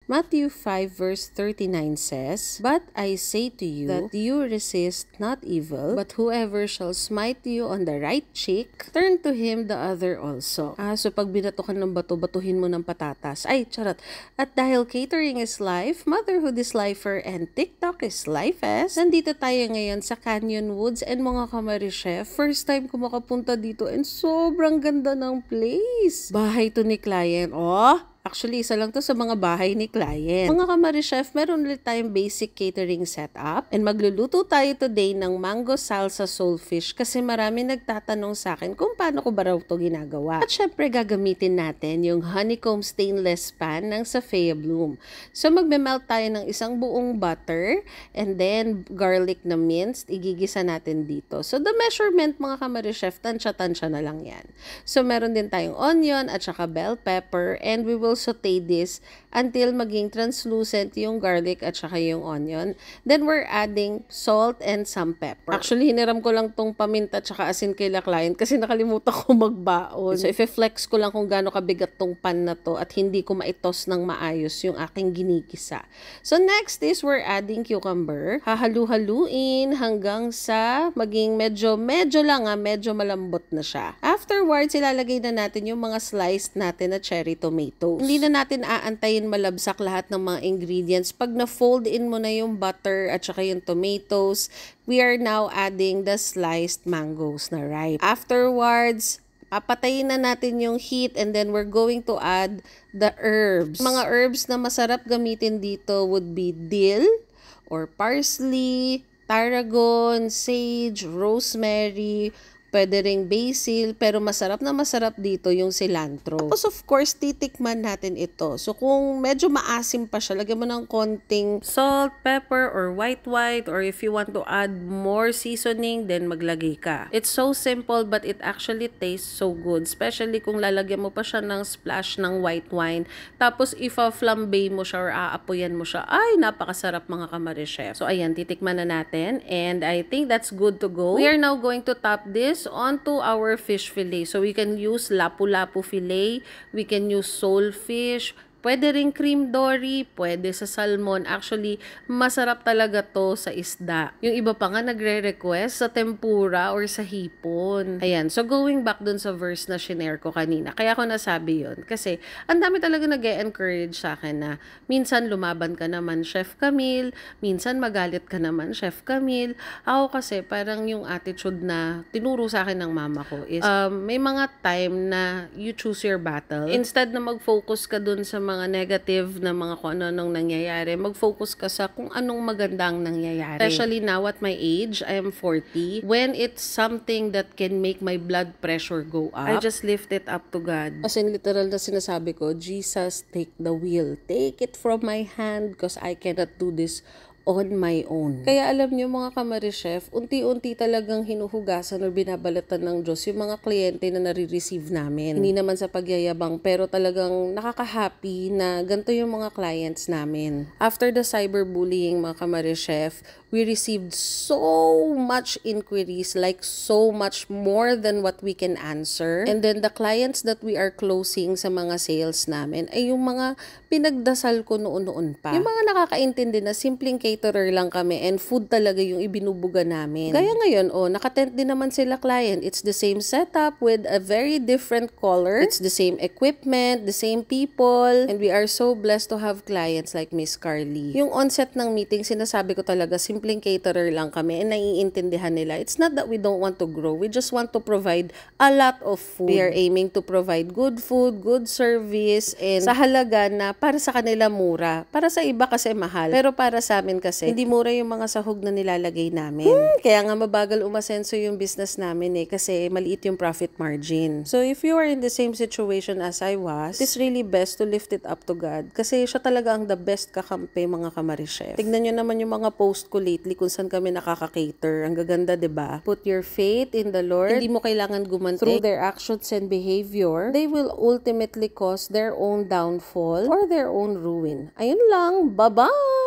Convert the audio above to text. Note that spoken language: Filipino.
Matthew 5 verse 39 says, "But I say to you that you resist not evil, but whoever shall smite you on the right cheek, turn to him the other also." So pag binato ka ng bato, batuhin mo ng patatas. Ay, charot. At dahil catering is life, motherhood is lifer, and TikTok is lifest, nandito tayo ngayon sa Canyon Woods and mga Kamarichef. First time ko makapunta dito and sobrang ganda ng place. Bahay to ni client. Actually, isa lang to sa mga bahay ni client. Mga Kamarichef, meron ulit tayong basic catering setup and magluluto tayo today ng mango salsa soulfish kasi marami nagtatanong sa akin kung paano ko ba raw to ginagawa. At syempre, gagamitin natin yung honeycomb stainless pan ng Safea Bloom. So, magme-melt tayo ng isang buong butter and then garlic na minced, igigisa natin dito. So, the measurement, mga Kamarichef, tansya-tansya na lang yan. So, meron din tayong onion at saka bell pepper and we will saute this until maging translucent yung garlic at saka yung onion. Then we're adding salt and some pepper. Actually, hiniram ko lang tong paminta at saka asin kay la client kasi nakalimutan ko magbaon. So, i-flex ko lang kung gaano kabigat tong pan na to at hindi ko maitos ng maayos yung aking ginigisa. So, next is we're adding cucumber. Hahalu-haluin hanggang sa maging medyo malambot na siya. Afterwards, ilalagay na natin yung mga sliced natin na cherry tomatoes. Hindi na natin aantayin malabsak lahat ng mga ingredients. Pag na-fold in mo na yung butter at saka yung tomatoes, we are now adding the sliced mangoes na ripe. Afterwards, papatayin na natin yung heat and then we're going to add the herbs. Mga herbs na masarap gamitin dito would be dill or parsley, tarragon, sage, rosemary, pwede ring basil, pero masarap dito yung cilantro. Tapos of course, titikman natin ito. So kung medyo maasim pa siya, lagyan mo ng konting salt, pepper, or white or if you want to add more seasoning, then maglagay ka. It's so simple but it actually tastes so good. Especially kung lalagyan mo pa siya ng splash ng white wine. Tapos ifa-flambe mo siya or aapoyan mo siya. Ay, napakasarap mga Kamarichef. So ayan, titikman na natin. And I think that's good to go. We are now going to top this onto our fish fillet. So we can use lapu-lapu fillet, we can use soulfish, pwede ring cream dory, pwede sa salmon. Actually, masarap talaga to sa isda. Yung iba pa nga nagre-request sa tempura or sa hipon. Ayan, so going back dun sa verse na shinare ko kanina, kaya ko nasabi yun. Kasi, ang dami talaga nag-e-encourage sa akin na minsan lumaban ka naman, Chef Camille, minsan magalit ka naman, Chef Camille. Ako kasi, parang yung attitude na tinuro sa akin ng mama ko is, may mga time na you choose your battle. Instead na mag-focus ka dun sa mga negative na mga kung ano-anong nangyayari, mag-focus ka sa kung anong magandang nangyayari. Especially now at my age, I am 40. When it's something that can make my blood pressure go up, I just lift it up to God. As in literal na sinasabi ko, Jesus, take the wheel. Take it from my hand because I cannot do this on my own. Kaya alam nyo mga Kamarichef, unti-unti talagang hinuhugasan o binabalatan ng Diyos yung mga kliyente na nare-receive namin. Hindi naman sa pagyayabang, pero talagang nakaka-happy na ganito yung mga clients namin. After the cyberbullying mga Kamarichef, we received so much inquiries, like so much more than what we can answer. And then the clients that we are closing sa mga sales namin ay yung mga pinagdasal ko noon-noon pa. Yung mga nakakaintindi na simpleng caterer lang kami and food talaga yung ibinubuga namin. Kaya ngayon, nakatent din naman sila client. It's the same setup with a very different color. It's the same equipment, the same people, and we are so blessed to have clients like Miss Carly. Yung onset ng meeting, sinasabi ko talaga, simpleng caterer lang kami and naiintindihan nila. It's not that we don't want to grow. We just want to provide a lot of food. We are aiming to provide good food, good service, and sa halaga na para sa kanila mura. Para sa iba kasi mahal. Pero para sa amin kasi, hindi mura yung mga sahog na nilalagay namin. Kaya nga mabagal umasenso yung business namin kasi maliit yung profit margin. So if you are in the same situation as I was, it's really best to lift it up to God. Kasi siya talaga ang the best kakampi mga Kamarichef. Tignan nyo naman yung mga post ko lately kung saan kami nakaka-cater. Ang gaganda, diba? Put your faith in the Lord. Hindi mo kailangan gumanti. Through their actions and behavior, they will ultimately cause their own downfall or their own ruin. Ayun lang. Bye-bye!